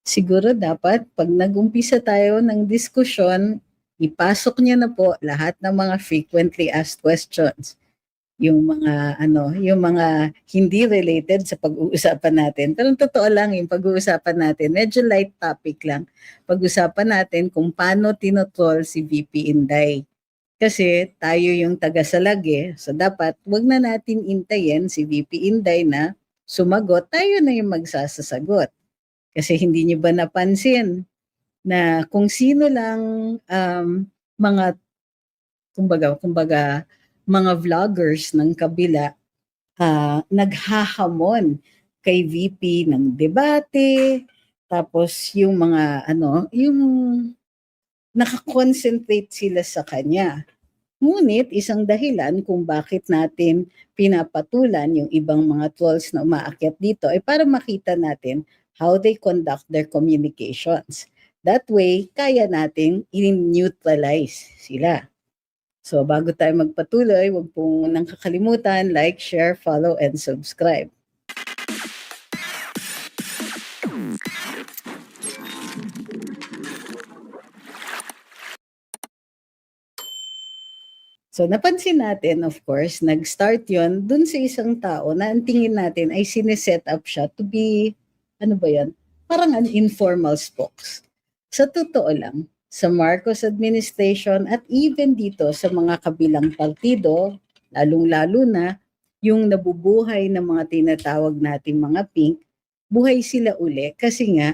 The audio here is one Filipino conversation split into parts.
Siguro dapat 'pag nag-umpisa tayo ng diskusyon, ipasok niyo na po lahat ng mga frequently asked questions. Yung mga ano, yung mga hindi related sa pag-uusapan natin. Pero ang totoo lang yung pag-uusapan natin, medyo light topic lang. Pag-usapan natin kung paano tinotroll si VP Inday. Kasi tayo yung taga-salag so dapat 'wag na natin intayin si VP Inday na sumagot, tayo na yung magsasagot. Kasi hindi niyo ba napansin na kung sino lang mga kumbaga mga vloggers ng kabila naghahamon kay VP ng debate, tapos yung mga ano, yung nakakonsentrate sila sa kanya. Ngunit isang dahilan kung bakit natin pinapatulan yung ibang mga trolls na umaakyat dito ay para makita natin how they conduct their communications. That way, kaya nating i-neutralize sila. So bago tayo magpatuloy, huwag pong nang kakalimutan, like, share, follow, and subscribe. So napansin natin, of course, nag-start yon dun sa isang tao na ang tingin natin ay sineset up siya to be, ano ba yan, parang an informal spokes. Sa totoo lang, sa Marcos administration at even dito sa mga kabilang partido, lalong-lalo na yung nabubuhay ng mga tinatawag nating mga pink, buhay sila uli kasi nga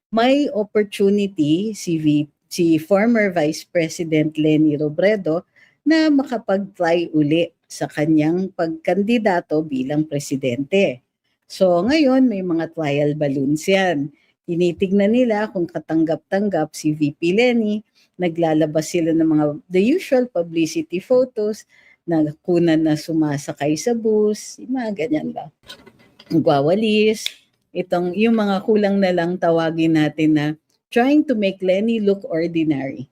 may opportunity si former Vice President Leni Robredo na makapag-try uli sa kanyang pagkandidato bilang presidente. So ngayon may mga trial balloons yan. Tinitignan nila kung katanggap-tanggap si VP Leni, naglalabas sila ng mga the usual publicity photos, kunan na sumasakay sa bus, yung mga ganyan ba. Nagwawalis, yung mga kulang na lang tawagin natin na trying to make Leni look ordinary.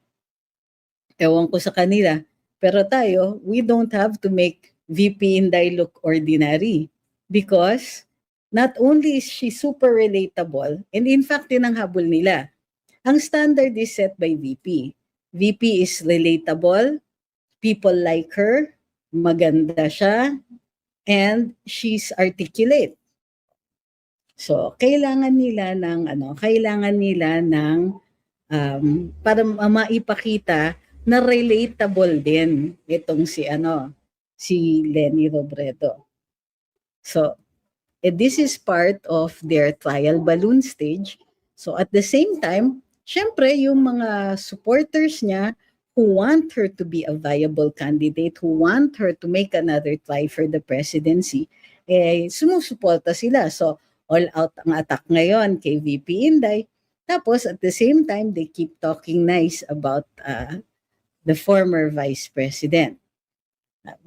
Ewan ko sa kanila, pero tayo, we don't have to make VP Inday look ordinary because not only is she super relatable, and in fact, yun ang habol nila. Ang standard is set by VP. VP is relatable, people like her, maganda siya, and she's articulate. So, kailangan nila ng para maipakita na relatable din itong si Leni Robredo. So, this is part of their trial balloon stage. So, at the same time, syempre yung mga supporters niya who want her to be a viable candidate, who want her to make another try for the presidency, sumusuporta sila. So, all out ang attack ngayon kay VP Inday. Tapos, at the same time, they keep talking nice about the former vice president.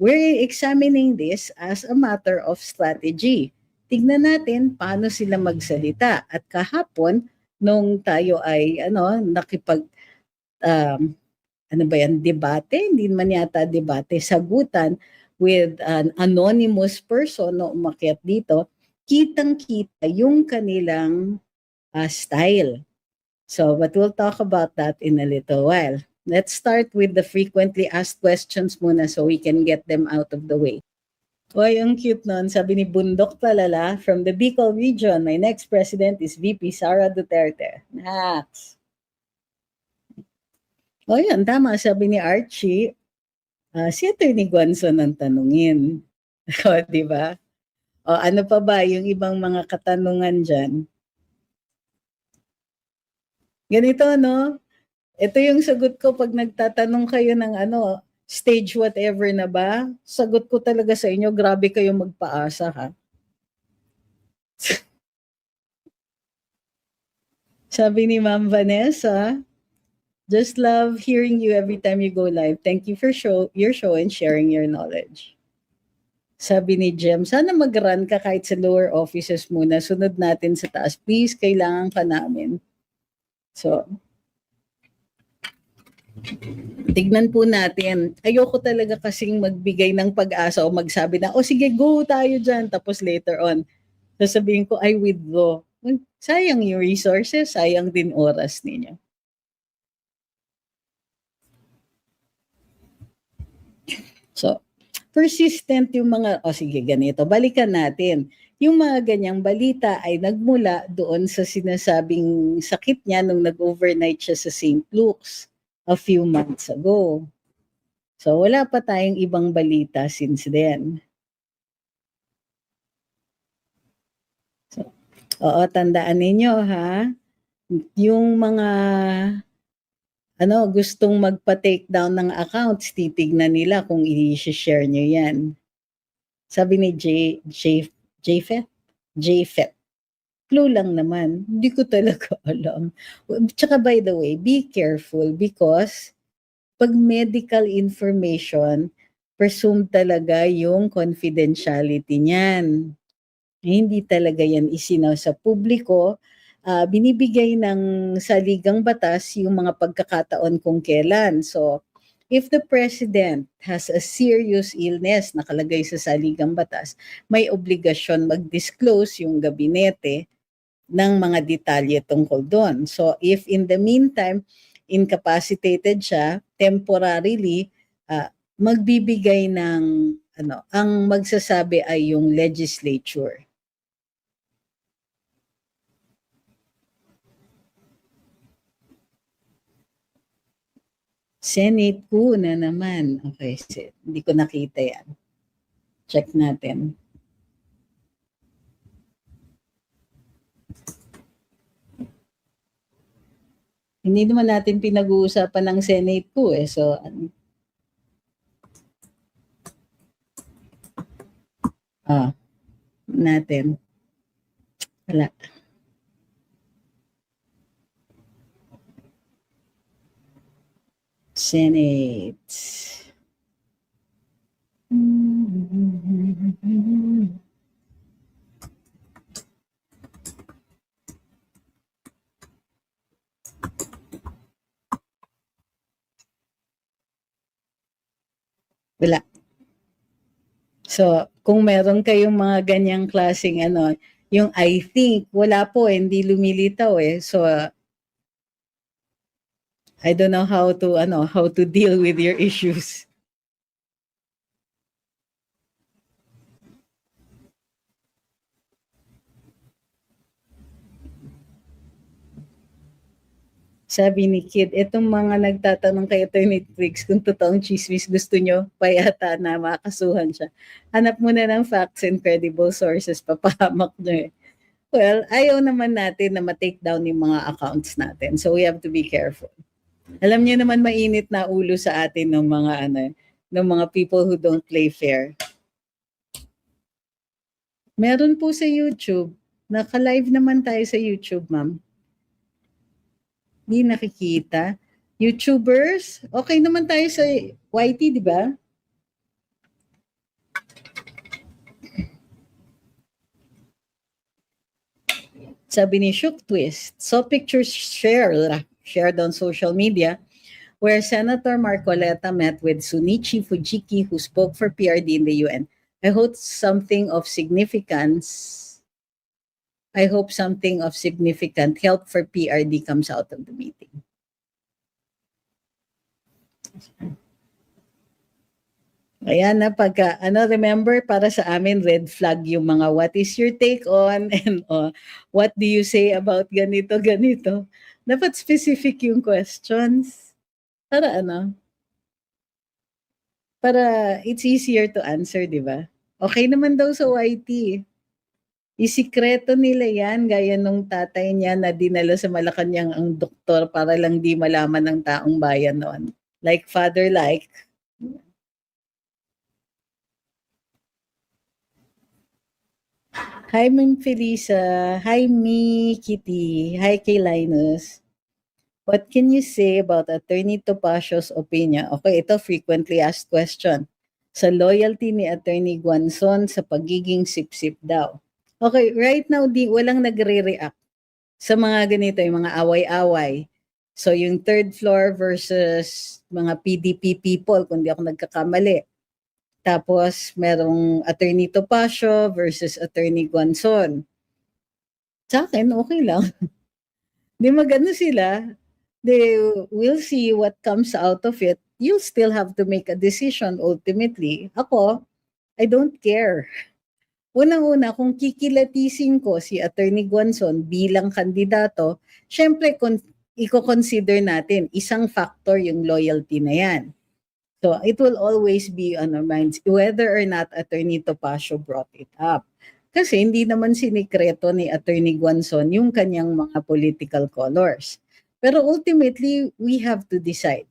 We're examining this as a matter of strategy. Tignan natin paano sila magsalita. At kahapon, nung tayo ay debate, hindi man yata debate, sagutan with an anonymous person na umakyat dito, kitang-kita yung kanilang style. So, but we'll talk about that in a little while. Let's start with the frequently asked questions muna so we can get them out of the way. Oy, ang cute nun. Sabi ni Bundok Talala, from the Bicol region, my next president is VP Sara Duterte. Nax. O yan, tama. Sabi ni Archie, si Atty. Guanzon ang tanungin. O, di ba? O, ano pa ba yung ibang mga katanungan dyan? Ganito, no? Ito yung sagot ko pag nagtatanong kayo ng stage whatever na ba? Sagot ko talaga sa inyo, grabe kayo magpaasa ha. Sabi ni Ma'am Vanessa, just love hearing you every time you go live. Thank you for your show and sharing your knowledge. Sabi ni Jem, sana mag-run ka kahit sa lower offices muna. Sunod natin sa taas. Please, kailangan ka namin. So, tignan po natin. Ayoko talaga kasing magbigay ng pag-asa o magsabi na, sige, go tayo dyan. Tapos later on, sasabihin ko, I withdraw. Sayang yung resources, sayang din oras ninyo. So, persistent yung mga, sige ganito, balikan natin. Yung mga ganyang balita ay nagmula doon sa sinasabing sakit niya nung nag-overnight siya sa St. Luke's a few months ago. So, wala pa tayong ibang balita since then. So, tandaan ninyo ha, yung mga gustong magpa-take down ng accounts, titignan nila kung i-share nyo yan. Sabi ni Jfet, clue lang naman. Hindi ko talaga alam. Tsaka by the way, be careful because pag medical information, presumed talaga yung confidentiality niyan. Hindi talaga yan isinaw sa publiko. Binibigay ng saligang batas yung mga pagkakataon kung kailan. So, if the president has a serious illness, nakalagay sa saligang batas, may obligasyon mag-disclose yung gabinete ng mga detalye tungkol doon. So, if in the meantime, incapacitated siya, temporarily, magbibigay ng, ang magsasabi ay yung legislature. Senate ko na naman. Okay, hindi ko nakita yan. Check natin. Hindi naman natin pinag-uusapan ng Senate ko eh. So, natin. Wala. Senate. Wala. So, kung meron kayong mga ganyang klaseng yung I think, wala po, hindi lumilitaw eh. So, I don't know how to deal with your issues. Sabi ni Kid, itong mga nagtatanong kay Attorney Triggs kung totoong chismis gusto nyo, payata na makasuhan siya. Hanap muna ng facts and credible sources, papahamak nyo eh. Well, ayaw naman natin na ma-take down yung mga accounts natin. So we have to be careful. Alam niyo naman mainit na ulo sa atin ng mga ng mga people who don't play fair. Meron po sa YouTube. Naka-live naman tayo sa YouTube, ma'am. Hindi nakikita. YouTubers, okay naman tayo sa YT, di ba? Sabi ni Shook Twist, so pictures shared on social media where Senator Marcoleta met with Sunichi Fujiki, who spoke for PRD in the UN. I hope something of significant help for PRD comes out of the meeting. Ayan na pagka, remember para sa amin, red flag yung mga what is your take on and what do you say about ganito. Dapat specific yung questions. Para para it's easier to answer, di ba? Okay naman daw sa YT. Isikreto nila yan, gaya nung tatay niya na dinala sa Malacanang ang doktor para lang di malaman ng taong bayan noon. Like father like. Hi, Ma'am Felisa. Hi, me, Kitty. Hi, kay Linus. What can you say about Attorney Topacio's opinion? Okay, ito frequently asked question. Sa loyalty ni Attorney Guanzon sa pagiging sip-sip daw. Okay, right now, walang nagre-react sa mga ganito, yung mga away-away. So, yung third floor versus mga PDP people, kung di ako nagkakamali. Tapos, merong Attorney Topacio versus Attorney Guanzon. Sa akin, okay lang. Di magano sila, they will see what comes out of it. You'll still have to make a decision ultimately. Ako, I don't care. Unang-una, kung kikilatisin ko si Attorney Guanzon bilang kandidato, syempre i-consider natin, isang factor yung loyalty na yan. So it will always be on our minds whether or not Attorney Topacio brought it up. Kasi hindi naman sinikreto ni Attorney Guanzon yung kanyang mga political colors. Pero ultimately, we have to decide.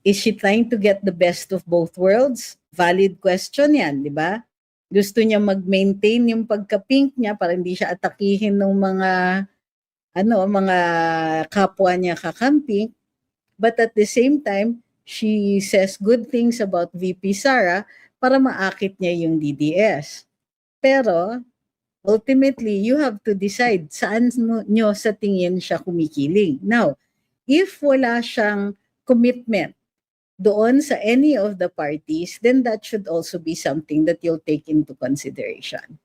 Is she trying to get the best of both worlds? Valid question yan, di ba? Gusto niya mag-maintain yung pagka-pink niya para hindi siya atakihin ng mga kapwa niya kakamping. But at the same time, she says good things about VP Sara para maakit niya yung DDS. Pero ultimately, you have to decide saan nyo sa tingin siya kumikiling. Now, if wala siyang commitment doon sa any of the parties, then that should also be something that you'll take into consideration.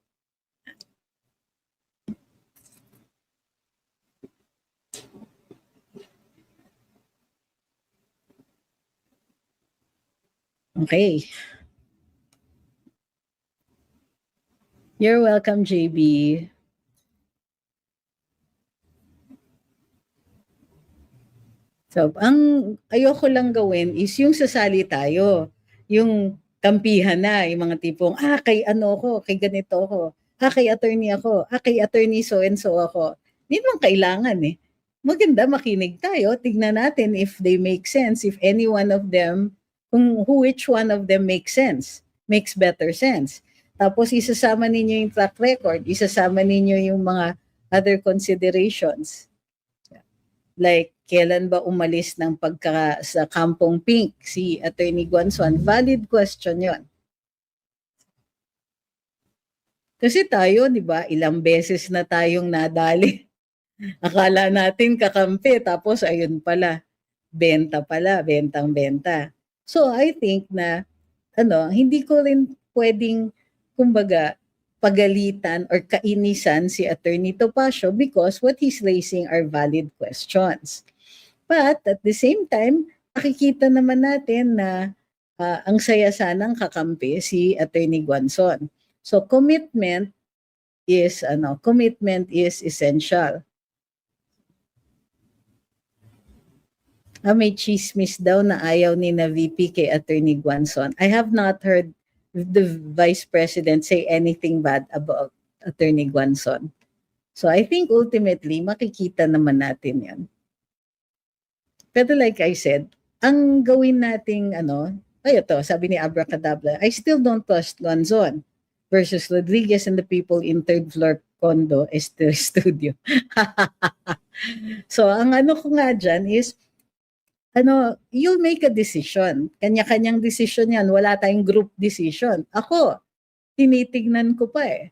Okay. You're welcome, JB. So, ang ayoko lang gawin is yung sasali tayo. Yung kampihan na, yung mga tipong, kay ano ko, kay ganito ako, kay attorney ako, kay attorney so-and-so ako. Hindi naman kailangan eh. Maganda makinig tayo, tignan natin if they make sense, if any one of them, which one of them makes sense, makes better sense. Tapos isasama ninyo yung track record, isasama ninyo yung mga other considerations. Like, kailan ba umalis ng sa Kampong Pink si Attorney Guanzon? Valid question yon. Kasi tayo, di ba, ilang beses na tayong nadali. Akala natin kakampi, tapos ayun pala, bentang-benta. So I think na, hindi ko rin pwedeng, kumbaga, pagalitan or kainisan si Attorney Topacio because what he's raising are valid questions. But at the same time, nakikita naman natin na ang saya sanang kakampi si Attorney Guanzon. So commitment is essential. May chismis daw na ayaw ni na VP kay Attorney Guanzon. I have not heard the Vice President say anything bad about Attorney Guanzon. So I think ultimately, makikita naman natin yan. Pero like I said, ang gawin nating sabi ni Abracadabra, I still don't trust Guanzon versus Rodriguez and the people in third floor condo studio. So ang ko nga dyan is, you'll make a decision. Kanya-kanyang decision yan. Wala tayong group decision. Ako, tinitignan ko pa eh.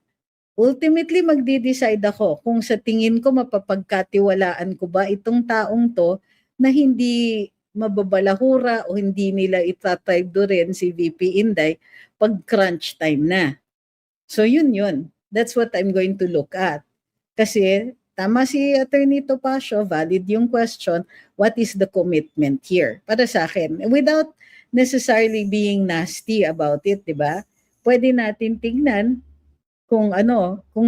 Ultimately, magde-decide ako kung sa tingin ko mapapagkatiwalaan ko ba itong taong to na hindi mababalahura o hindi nila itatribe rin si VP Inday pag crunch time na. So yun. That's what I'm going to look at. Kasi tama si Attorney Topacio, valid yung question, what is the commitment here? Para sa akin, without necessarily being nasty about it, di ba? Pwede natin tingnan kung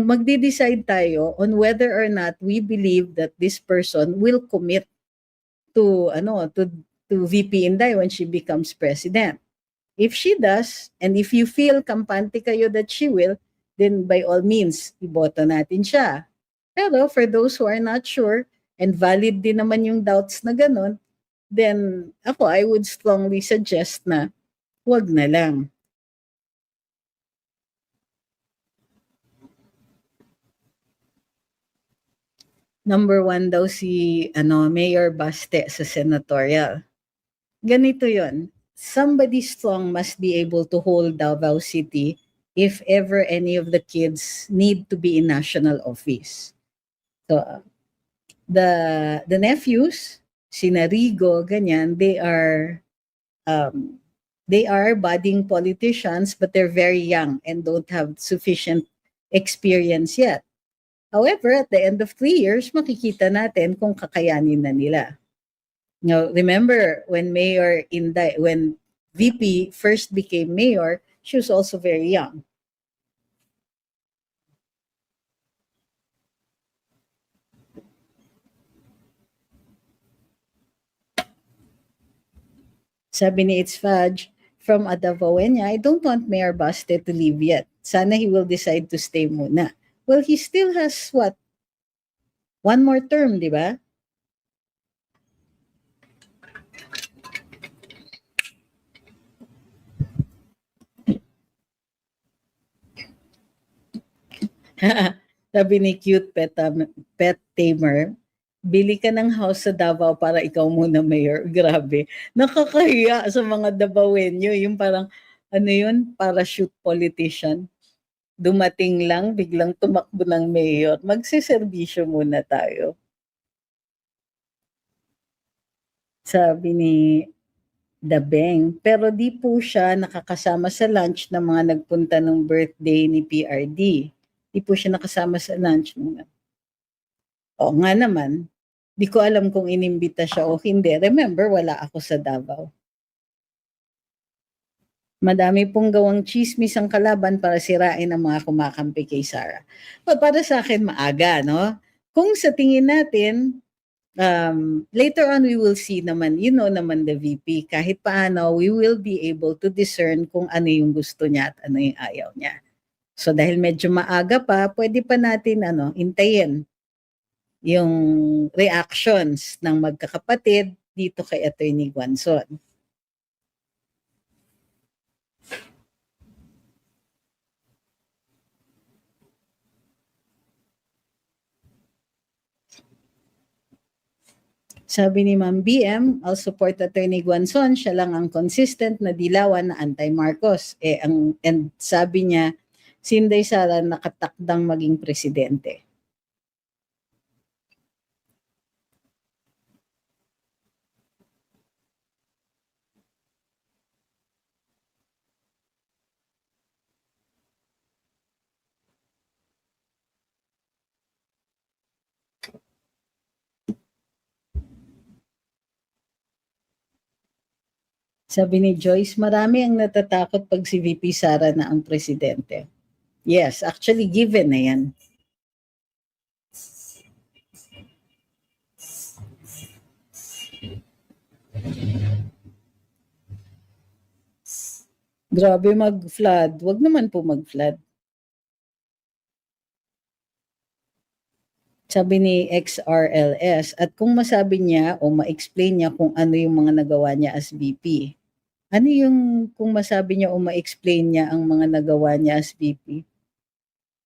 magde-decide tayo on whether or not we believe that this person will commit to VP Inday when she becomes president. If she does, and if you feel kampante kayo that she will, then by all means, iboto natin siya. Pero for those who are not sure, and valid din naman yung doubts na ganun, then I would strongly suggest na wag na lang. Number 1 daw si Mayor Baste sa senatorial. Ganito yon. Somebody strong must be able to hold Davao City if ever any of the kids need to be in national office. So, the nephews, sina Rigo, ganyan, they are budding politicians, but they're very young and don't have sufficient experience yet. However, at the end of 3 years, makikita natin kung kakayanin na nila. Now, remember when when VP first became mayor, she was also very young. Sabi ni It's Fudge from Adavawenya, I don't want Mayor Baste to leave yet. Sana he will decide to stay muna. Well, he still has what? One more term, di ba? Sabi ni Pet Tamer, bili ka ng house sa Davao para ikaw muna mayor. Grabe. Nakakahiya sa mga Davaoenyo. Yung parang, ano yun, parachute politician. Dumating lang, biglang tumakbo ng mayor. Magsiservisyo muna tayo. Sabi ni Dabeng, pero di po siya nakakasama sa lunch ng mga nagpunta ng birthday ni PRD. Di po siya nakasama sa lunch. O nga naman, di ko alam kung inimbita siya o hindi. Remember, wala ako sa Davao. Madami pong gawang chismis ang kalaban para sirain ang mga kumakampi kay Sara. But para sa akin, maaga, no? Kung sa tingin natin, later on we will see naman, you know naman the VP, kahit paano, we will be able to discern kung ano yung gusto niya at ano yung ayaw niya. So dahil medyo maaga pa, pwede pa natin intayin yung reactions ng magkakapatid dito kay Attorney Guanzon. Sabi ni Ma'am BM, I'll support Attorney Guanzon, siya lang ang consistent na dilawan na anti-Marcos. And sabi niya, si Inday Sara nakatakdang maging presidente. Sabi ni Joyce, marami ang natatakot pag si VP Sara na ang presidente. Yes, actually given na yan. Grabe mag-flood. Wag naman po mag-flood. Sabi ni XRLS, at kung masabi niya o ma-explain niya kung ano yung mga nagawa niya as VP. Ano yung kung masabi niya o ma-explain niya ang mga nagawa niya as VP?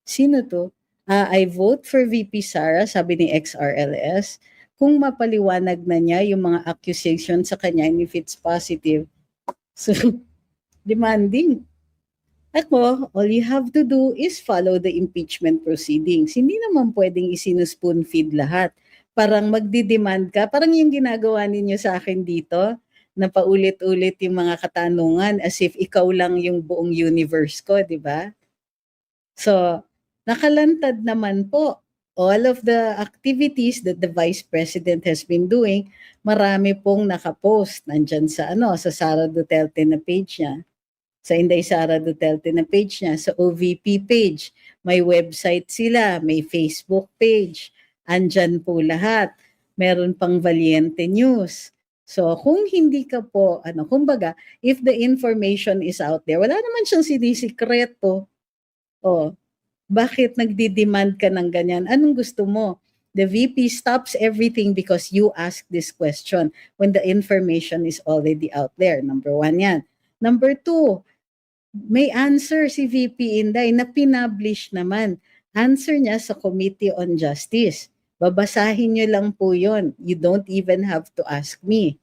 Sino to? I vote for VP Sara, sabi ni XRLS. Kung mapaliwanag na niya yung mga accusation sa kanya and if it's positive, so demanding. Ako, all you have to do is follow the impeachment proceedings. Hindi naman pwedeng isinuspoon feed lahat. Parang magdi-demand ka, parang yung ginagawa ninyo sa akin dito, na paulit-ulit yung mga katanungan as if ikaw lang yung buong universe ko, di ba? So, nakalantad naman po all of the activities that the Vice President has been doing. Marami pong nakapost nandyan sa sa Sara Duterte na page niya, sa Inday Sara Duterte na page niya, sa OVP page. May website sila, may Facebook page. Andyan po lahat. Meron pang Valiente News. So kung hindi ka po, kumbaga, if the information is out there, wala naman siyang sinisikreto. Bakit nagdi-demand ka ng ganyan? Anong gusto mo? The VP stops everything because you ask this question when the information is already out there. Number 1 yan. Number 2, may answer si VP Inday na pinablish naman. Answer niya sa Committee on Justice. Babasahin niyo lang po yon. You don't even have to ask me.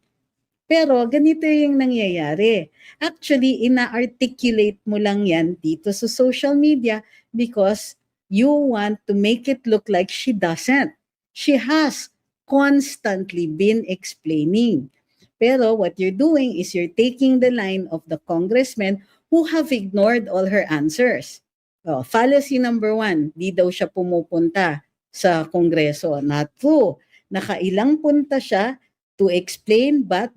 Pero ganito yung nangyayari. Actually, ina-articulate mo lang yan dito sa social media because you want to make it look like she doesn't. She has constantly been explaining. Pero what you're doing is you're taking the line of the congressmen who have ignored all her answers. Fallacy number 1, di daw siya pumupunta sa Kongreso. Not true. Nakailang punta siya to explain, but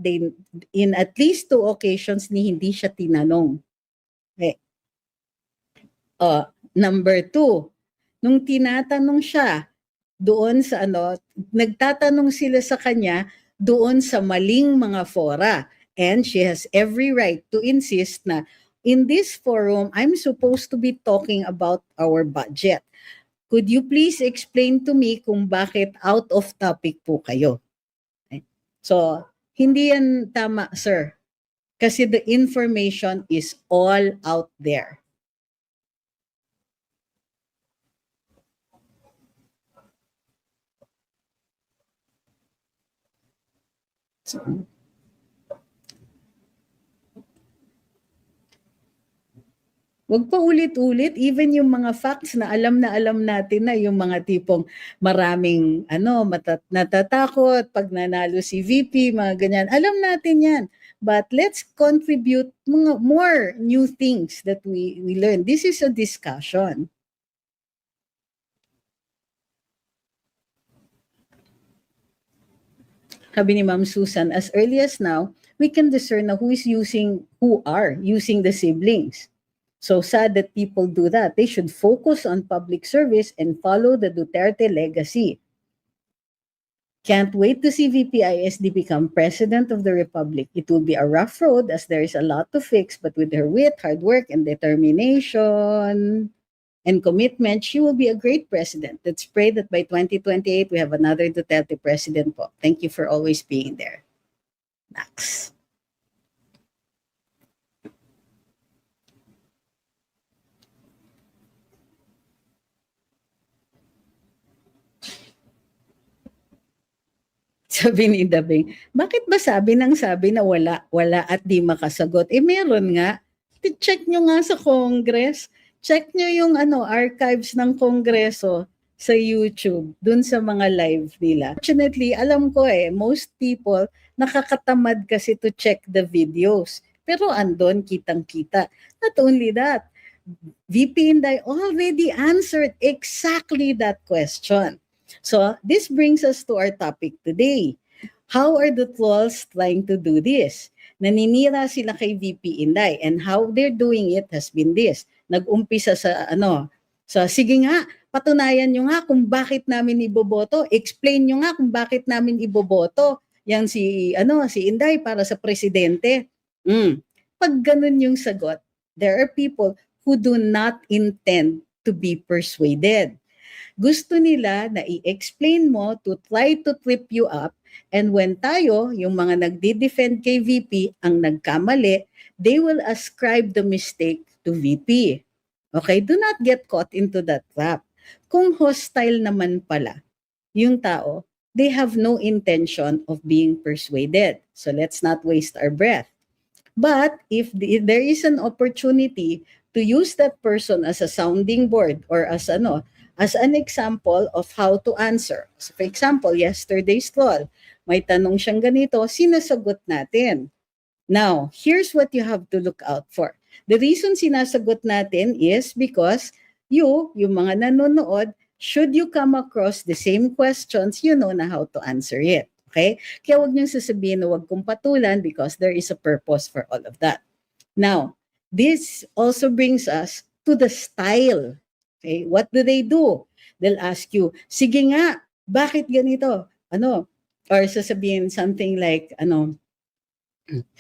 in at least 2 occasions hindi siya tinanong. Okay. Number 2, nung tinatanong siya doon sa nagtatanong sila sa kanya doon sa maling mga fora. And she has every right to insist na in this forum, I'm supposed to be talking about our budget. Could you please explain to me kung bakit out of topic po kayo? Okay. So, hindi yan tama, sir. Kasi the information is all out there. So, wag pa ulit-ulit, even yung mga facts na alam natin na yung mga tipong maraming natatakot pag nanalo si VP, mga ganyan. Alam natin yan. But let's contribute mga more new things that we learn. This is a discussion. Sabi ni Ma'am Susan, as early as now, we can discern na who are using the siblings. So sad that people do that. They should focus on public service and follow the Duterte legacy. Can't wait to see VP ISD become President of the Republic. It will be a rough road as there is a lot to fix, but with her wit, hard work, and determination and commitment, she will be a great president. Let's pray that by 2028, we have another Duterte president po. Thank you for always being there. Max. Sabi ni Dabing, bakit ba sabi na wala at di makasagot? Meron nga. Check nyo nga sa Congress. Check nyo yung archives ng Kongreso sa YouTube, dun sa mga live nila. Fortunately, alam ko most people nakakatamad kasi to check the videos. Pero andon, kitang-kita. Not only that, VP Inday already answered exactly that question. So this brings us to our topic today. How are the trolls trying to do this? Naninira sila kay VP Inday, and how they're doing it has been this. Nag-umpisa sa sige nga, patunayan nyo nga kung bakit namin iboboto. Explain nyo nga kung bakit namin iboboto. Yan si Inday para sa presidente. Pag ganun yung sagot, there are people who do not intend to be persuaded. Gusto nila na i-explain mo to try to trip you up, and when tayo, yung mga nagdi-defend kay VP, ang nagkamali, they will ascribe the mistake to VP. Okay? Do not get caught into that trap. Kung hostile naman pala yung tao, they have no intention of being persuaded. So let's not waste our breath. But if there is an opportunity to use that person as a sounding board or as an example of how to answer. So for example, yesterday's troll, may tanong siyang ganito, sinasagot natin. Now, here's what you have to look out for. The reason sinasagot natin is because yung mga nanonood, should you come across the same questions, you know na how to answer it. Okay? Kaya huwag niyong sasabihin na huwag kong patulan because there is a purpose for all of that. Now, this also brings us to the style. Okay, what do? They'll ask you, sige nga, bakit ganito? Or sasabihin something like,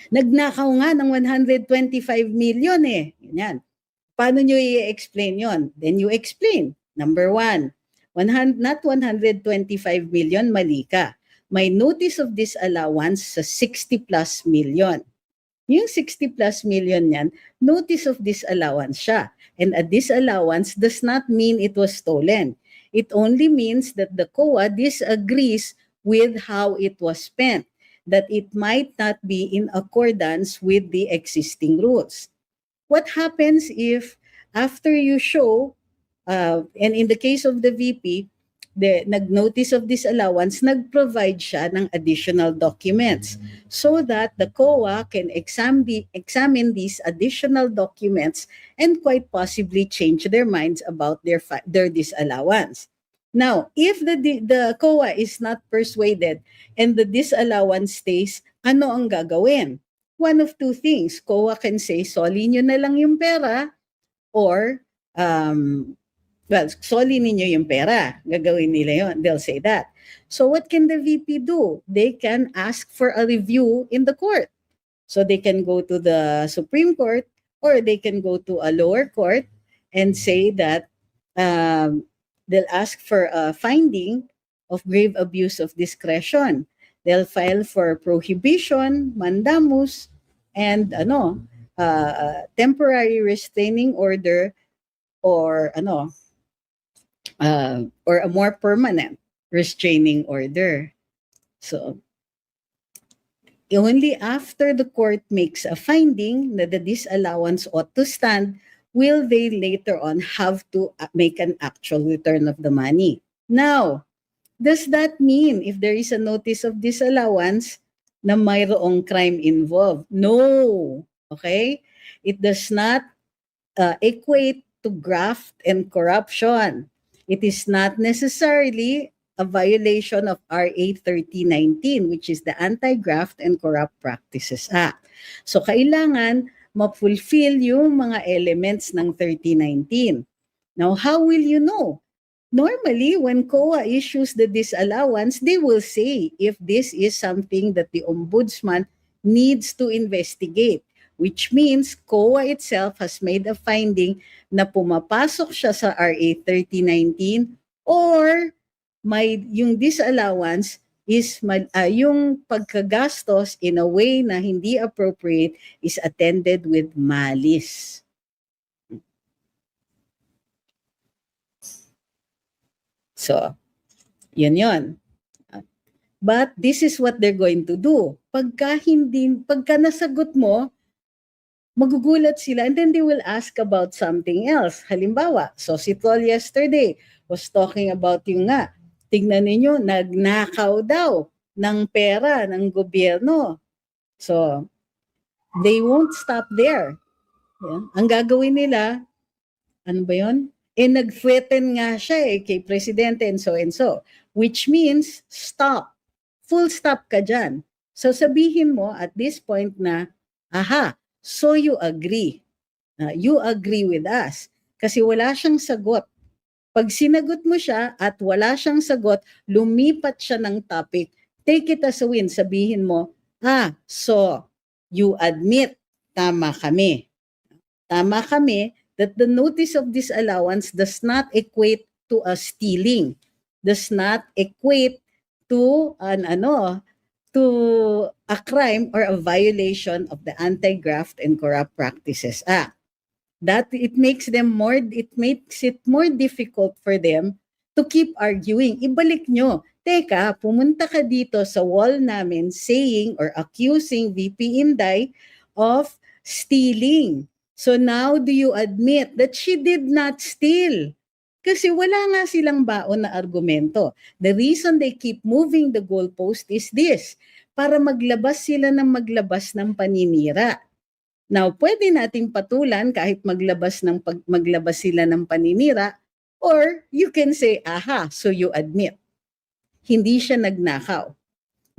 nagnakaw nga ng 125 million Ganyan. Paano nyo i-explain yon? Then you explain. Number 1, not 125 million, mali ka. May notice of disallowance sa 60 plus million. Yung 60 plus million yan, notice of disallowance siya. And a disallowance does not mean it was stolen. It only means that the COA disagrees with how it was spent, that it might not be in accordance with the existing rules. What happens if after you show, and in the case of the VP, the nag-notice of disallowance, nag-provide siya ng additional documents so that the COA can examine these additional documents and quite possibly change their minds about their disallowance. Now, if the COA is not persuaded and the disallowance stays, ano ang gagawin? One of two things. COA can say, soli nyo na lang yung pera, or, soli ninyo yung pera. Gagawin nila yun. They'll say that. So what can the VP do? They can ask for a review in the court. So they can go to the Supreme Court, or they can go to a lower court and say that they'll ask for a finding of grave abuse of discretion. They'll file for prohibition, mandamus, and temporary restraining order, or or a more permanent restraining order. So only after the court makes a finding that the disallowance ought to stand will they later on have to make an actual return of the money. Now, does that mean if there is a notice of disallowance na mayroong crime involved? No. Okay? It does not equate to graft and corruption. It is not necessarily a violation of RA 3019, which is the Anti-Graft and Corrupt Practices Act. So kailangan ma-fulfill yung mga elements ng 3019. Now, how will you know? Normally, when COA issues the disallowance, they will say if this is something that the ombudsman needs to investigate, which means COA itself has made a finding na pumapasok siya sa RA 3019, or yung disallowance is yung pagkagastos in a way na hindi appropriate is attended with malice. So, yun. But this is what they're going to do. Pagka nasagot mo, magugulat sila, and then they will ask about something else. Halimbawa, Sositol yesterday was talking about yung tignan ninyo, nagnakaw daw ng pera ng gobyerno. So, they won't stop there. Yeah. Ang gagawin nila, ano ba yun? Nag-threaten nga siya kay Presidente and so, which means stop. Full stop ka dyan. So sabihin mo at this point na, so you agree. You agree with us. Kasi wala siyang sagot. Pag sinagot mo siya at wala siyang sagot, lumipat siya ng topic, take it as a win. Sabihin mo, so you admit, tama kami. Tama kami that the notice of disallowance does not equate to a stealing, does not equate to to a crime or a violation of the Anti-Graft and Corrupt Practices Act. That it makes it more difficult for them to keep arguing. Ibalik nyo. Teka, pumunta ka dito sa wall namin saying or accusing VP Inday of stealing. So now do you admit that she did not steal? Kasi wala nga silang baon na argumento. The reason they keep moving the goalpost is this, para maglabas sila ng paninira. Now, pwede nating patulan kahit maglabas sila ng paninira, or you can say, so you admit. Hindi siya nagnakaw.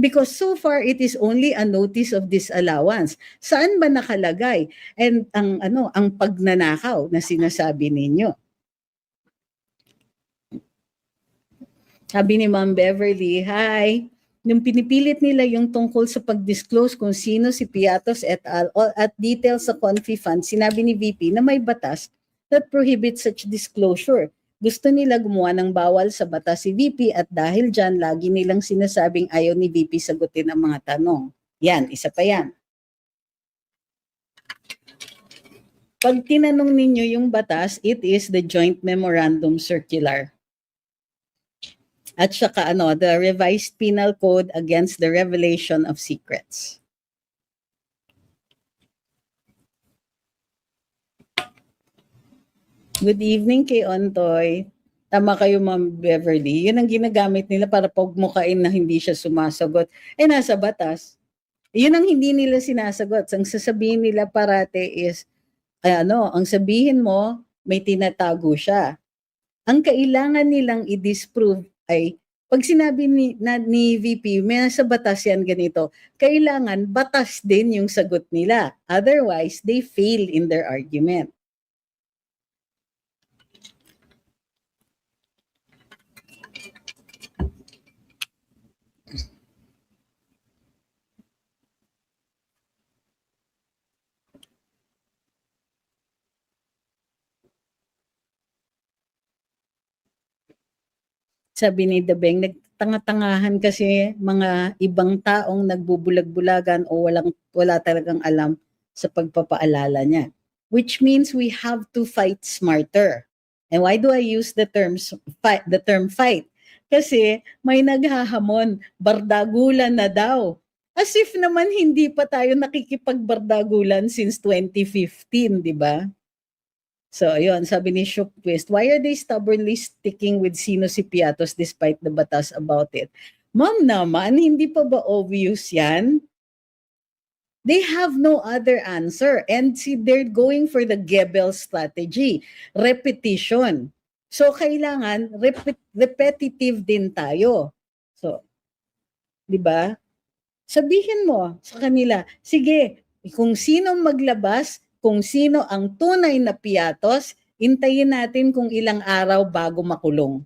Because so far, it is only a notice of disallowance. Saan ba nakalagay? And ang pagnanakaw na sinasabi ninyo? Sabi ni Ma'am Beverly, hi. Nung pinipilit nila yung tungkol sa pag-disclose kung sino si Piatos et al. At details sa Confi Fund, sinabi ni VP na may batas that prohibits such disclosure. Gusto nila gumawa ng bawal sa batas si VP at dahil dyan, lagi nilang sinasabing ayaw ni VP sagutin ang mga tanong. Yan, isa pa yan. Pag tinanong ninyo yung batas, it is the Joint Memorandum Circular. At saka the Revised Penal Code Against the Revelation of Secrets. Good evening kay Ontoy. Tama kayo, Ma'am Beverly. Yun ang ginagamit nila para pagmukain na hindi siya sumasagot. Nasa batas. Yun ang hindi nila sinasagot. Ang sasabihin nila parate is, ang sabihin mo, may tinatago siya. Ang kailangan nilang i-disprove ay pag sinabi ni VP, may nasa batas yan ganito, kailangan batas din yung sagot nila. Otherwise, they fail in their argument. Sabi ni Debeng, nagtanga-tangahan kasi mga ibang taong nagbubulag-bulagan o wala talagang alam sa pagpapaalala niya. Which means we have to fight smarter. And why do I use the term fight? Kasi may naghahamon, bardagulan na daw. As if naman hindi pa tayo nakikipagbardagulan since 2015, di ba? So, ayun, sabi ni Shukquist, why are they stubbornly sticking with Sino si Piatos despite the batas about it? Ma'am naman, hindi pa ba obvious yan? They have no other answer. And see, they're going for the Goebbels strategy, repetition. So, kailangan repetitive din tayo. So, di ba? Sabihin mo sa kanila, sige, kung sino maglabas, kung sino ang tunay na piyatos, hintayin natin kung ilang araw bago makulong.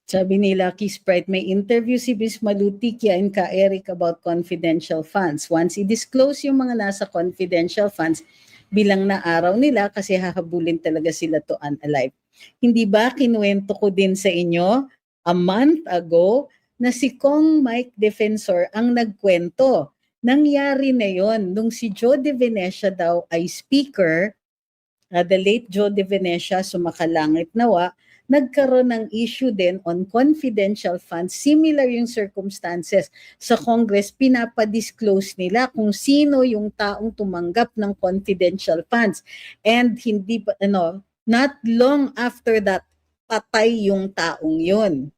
Sabi ni Lucky Sprite, may interview si Miss Malutikia and Ka Eric about confidential funds. Once i-disclose yung mga nasa confidential funds, bilang na araw nila kasi hahabulin talaga sila to unalive. Hindi ba kinuwento ko din sa inyo a month ago na si Kong Mike Defensor ang nagkwento. Nangyari na yon nung si Joe De Venecia daw ay speaker, the late Joe De Venecia, sumakalangit nawa, nagkaroon ng issue din on confidential funds. Similar yung circumstances sa Congress, pinapadisclose nila kung sino yung taong tumanggap ng confidential funds. And hindi pa, not long after that, patay yung taong yun.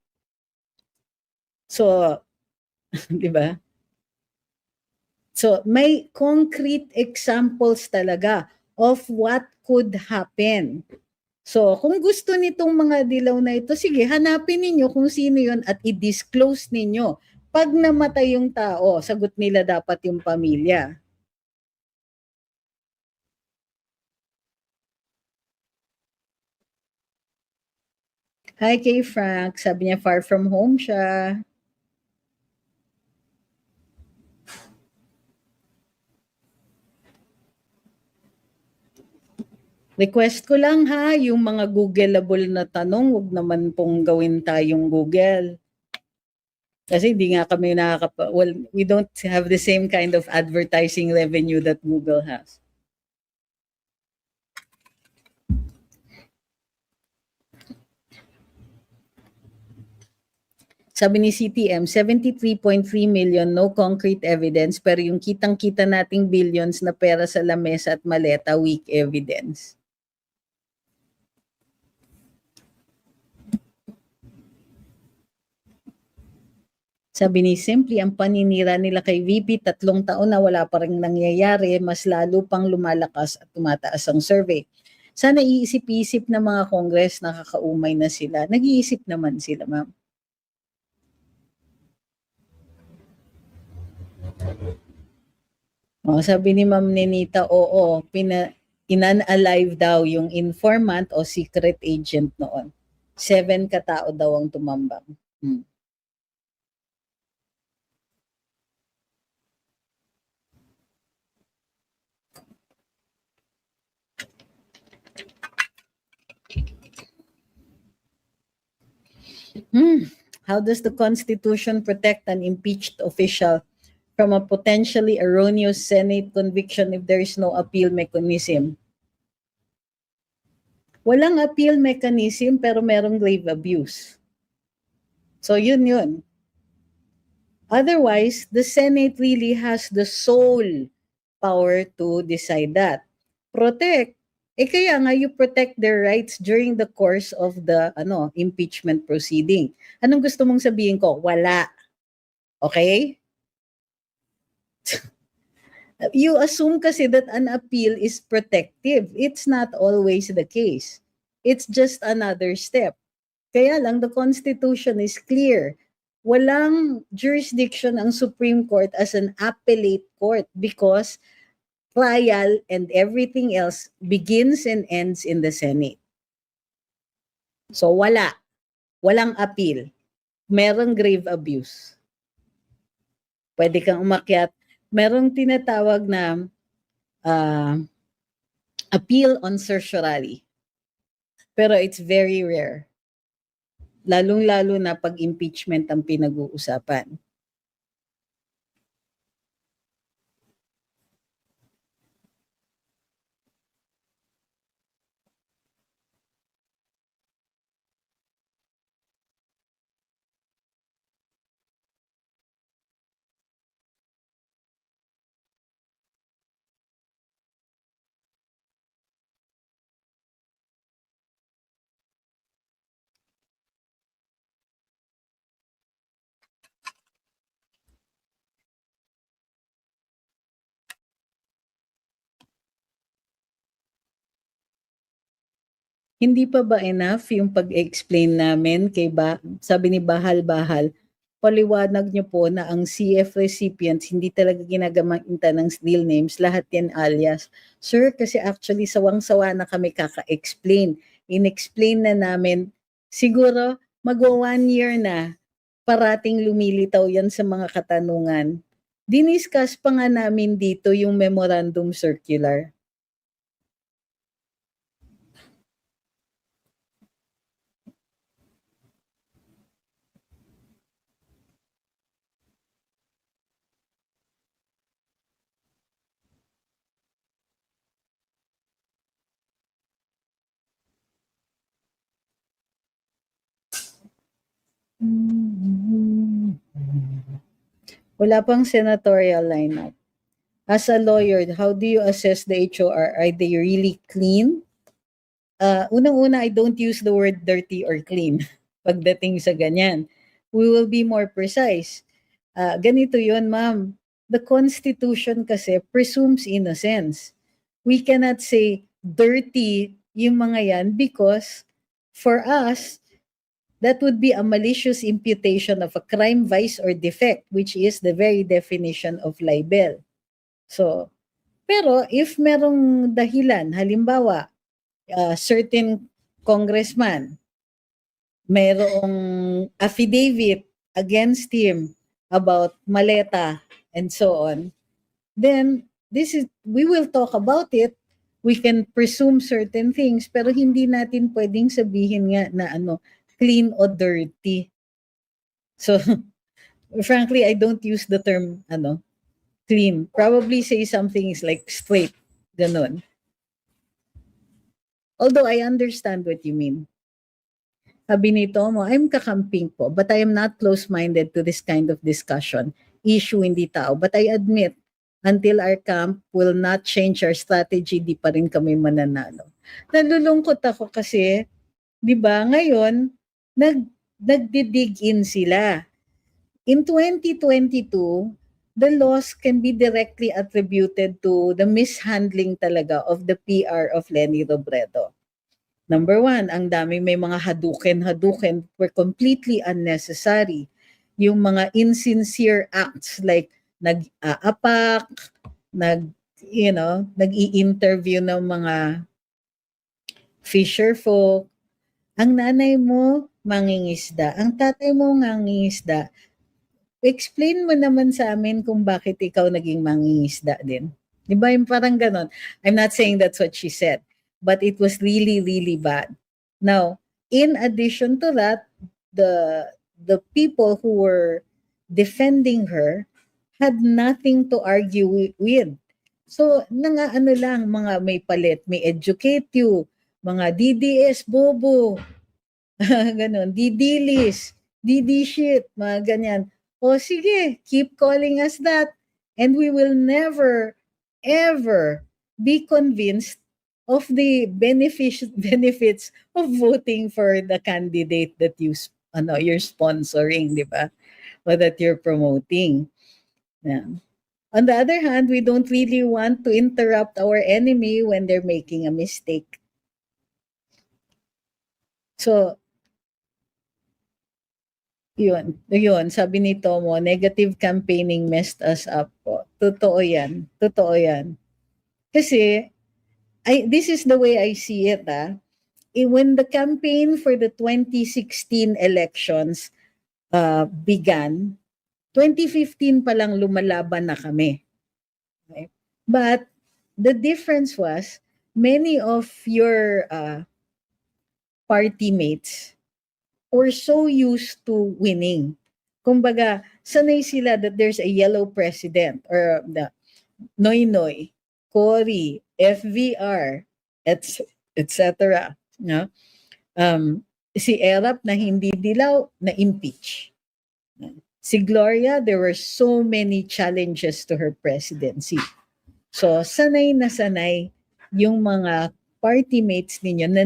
So, di ba? So, may concrete examples talaga of what could happen. So, kung gusto nitong mga dilaw na ito, sige, hanapin ninyo kung sino yon at i-disclose ninyo. Pag namatay yung tao, sagot nila dapat yung pamilya. Hi kay Frank, sabi niya far from home siya. Request ko lang ha, yung mga Googleable na tanong, wag naman pong gawin tayong Google. Kasi hindi nga kami we don't have the same kind of advertising revenue that Google has. Sabi ni CTM, 73.3 million, no concrete evidence, pero yung kitang-kita nating billions na pera sa lamesa at maleta, weak evidence. Sabi ni Simply, ang paninira nila kay VP 3 taon na wala pa rin nangyayari, mas lalo pang lumalakas at tumataas ang survey. Sana iisip-isip ng mga Congress, nakakaumay na sila. Nag-iisip naman sila, ma'am. Sabi ni Ma'am Nenita, oo, inan-alive daw yung informant o secret agent noon. 7 katao daw ang tumambang. How does the Constitution protect an impeached official from a potentially erroneous Senate conviction if there is no appeal mechanism? Walang appeal mechanism pero merong grave abuse. So yun. Otherwise, the Senate really has the sole power to decide that. Protect Kaya nga you protect their rights during the course of the impeachment proceeding. Anong gusto mong sabihin ko? Wala. Okay? You assume kasi that an appeal is protective. It's not always the case. It's just another step. Kaya lang, the Constitution is clear. Walang jurisdiction ang Supreme Court as an appellate court because trial and everything else begins and ends in the Senate. So wala. Walang appeal. Merong grave abuse. Pwede kang umakyat. Merong tinatawag na appeal on certiorari. Pero it's very rare. Lalong-lalo na pag impeachment ang pinag-uusapan. Hindi pa ba enough yung pag-explain namin sabi ni Bahal-Bahal, paliwanag niyo po na ang CF recipients hindi talaga ginagamit ng real names, lahat yan alias. Sir, kasi actually sawang-sawa na kami kaka-explain. In-explain na namin, siguro magwa 1 year na, parating lumilitaw yan sa mga katanungan. Diniscuss pa nga namin dito yung memorandum circular. Wala pang senatorial lineup. As a lawyer, how do you assess the HOR? Are they really clean? Unang-una, I don't use the word dirty or clean pagdating sa ganyan. We will be more precise. Ganito yun, ma'am. The Constitution kasi presumes innocence. We cannot say dirty yung mga yan because for us, that would be a malicious imputation of a crime, vice, or defect, which is the very definition of libel. So, pero if merong dahilan, halimbawa, certain congressman, merong affidavit against him about maleta and so on, then we will talk about it. We can presume certain things, pero hindi natin pwedeng sabihin nga na clean or dirty. So, frankly, I don't use the term, clean. Probably say something is like straight, ganon. Although I understand what you mean. Sabi ni Tomo, I'm kakamping po, but I am not close-minded to this kind of discussion. Issue, hindi tao. But I admit, until our camp will not change our strategy, di pa rin kami mananalo. Nalulungkot ako kasi, di ba, ngayon, nagdidig in sila. In 2022, the loss can be directly attributed to the mishandling talaga of the PR of Leni Robredo. Number 1, ang daming may mga haduken were completely unnecessary. Yung mga insincere acts like nag-aapak, nag-i-interview ng mga fisher folk. Ang nanay mo, mangingisda. Ang tatay mo, mangingisda. Explain mo naman sa amin kung bakit ikaw naging mangingisda din. Di ba yung parang ganon? I'm not saying that's what she said, but it was really, really bad. Now, in addition to that, the people who were defending her had nothing to argue with. So, lang, mga may palit, may educate you, mga DDS, bobo, ganon, didilis, DD shit, mga ganyan. O sige, keep calling us that. And we will never, ever be convinced of the benefits of voting for the candidate that you're sponsoring, di ba? Or that you're promoting. Yeah. On the other hand, we don't really want to interrupt our enemy when they're making a mistake. So, yun, sabi ni Tomo, negative campaigning messed us up po. Totoo yan. Totoo yan. Kasi, this is the way I see it, when the campaign for the 2016 elections began, 2015 pa lang lumalaban na kami. Okay? But the difference was, many of your party mates were so used to winning. Kumbaga, sanay sila that there's a yellow president or the Noy Noy, Cory, FVR, etc. No? Si Erap na hindi dilaw, na impeach. Si Gloria, there were so many challenges to her presidency. So, sanay na sanay yung mga party mates ninyo na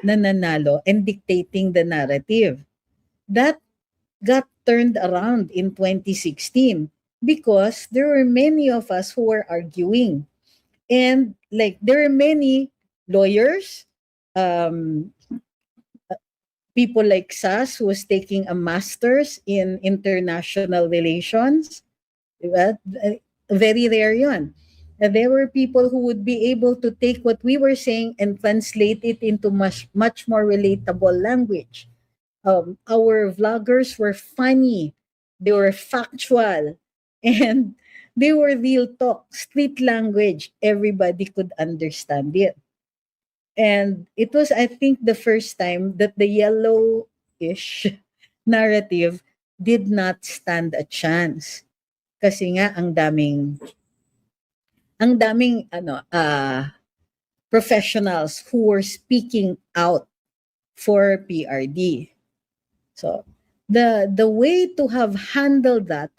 nananalo and dictating the narrative. That got turned around in 2016 because there were many of us who were arguing. And like there are many lawyers, people like Sas who was taking a master's in international relations. Diba? Very rare yun. There were people who would be able to take what we were saying and translate it into much more relatable language. Our vloggers were funny, they were factual, and they were real talk, street language. Everybody could understand it. And it was, I think, the first time that the yellow-ish narrative did not stand a chance. Kasi nga, ang daming professionals who were speaking out for PRD. So the way to have handled that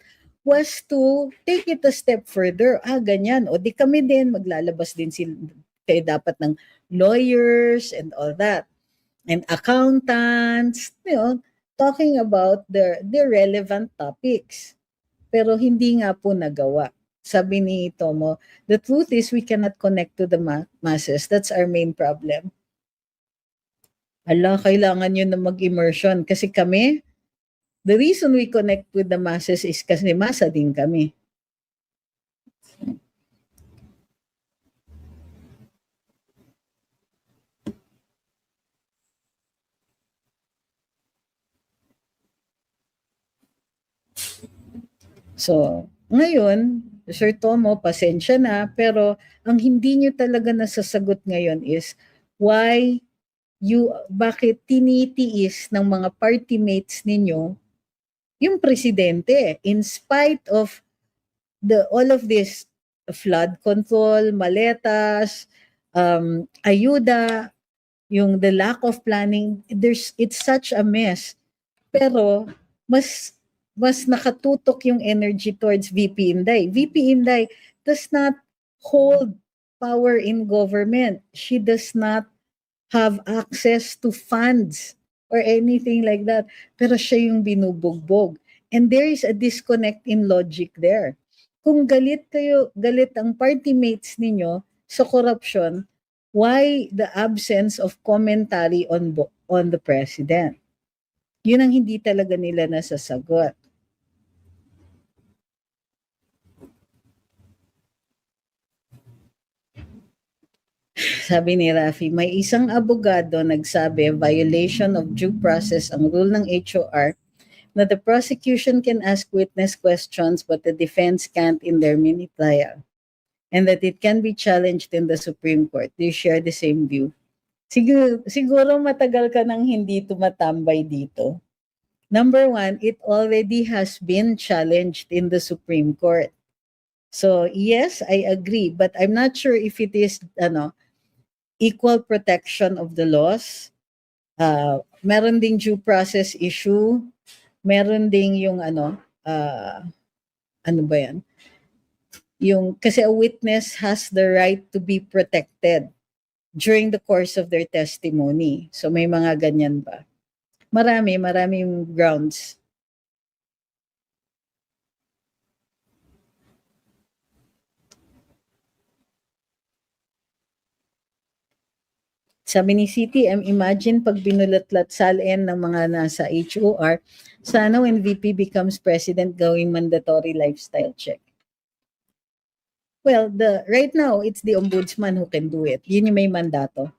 was to take it a step further. Ganyan. O di kami din, maglalabas din sila. Kaya dapat ng lawyers and all that. And accountants, talking about the relevant topics. Pero hindi nga po nagawa. Sabi ni Tomo, the truth is we cannot connect to the masses. That's our main problem. Kailangan nyo na mag-immersion. Kasi kami, the reason we connect with the masses is kasi masa din kami. So, ngayon, Sir Tomo, pasensya na, pero ang hindi nyo talaga nasasagot ngayon is bakit tinitiis ng mga party mates ninyo yung presidente in spite of all of this flood control, maletas, ayuda, yung the lack of planning, it's such a mess. Pero mas nakatutok yung energy towards VP Inday. VP Inday does not hold power in government. She does not have access to funds or anything like that. Pero siya yung binubugbog. And there is a disconnect in logic there. Kung galit ang party mates ninyo sa corruption, why the absence of commentary on the president? Yun ang hindi talaga nila nasasagot. Sabi ni Rafi, may isang abogado nagsabi violation of due process ang rule ng HOR na the prosecution can ask witness questions but the defense can't in their mini trial and that it can be challenged in the Supreme Court. Do you share the same view? Siguro matagal ka nang hindi tumatambay dito. Number one, it already has been challenged in the Supreme Court. So yes, I agree, but I'm not sure if it is equal protection of the laws. Meron ding due process issue. Meron ding yung ano ba yan? Yung kasi a witness has the right to be protected. during the course of their testimony. So may mga ganyan ba? Maraming grounds. Sabi ni CTM, imagine pag binulatlat salin ng mga nasa HOR, sana when VP becomes president, gawing mandatory lifestyle check. Well, right now, it's the ombudsman who can do it. Yun yung may mandato.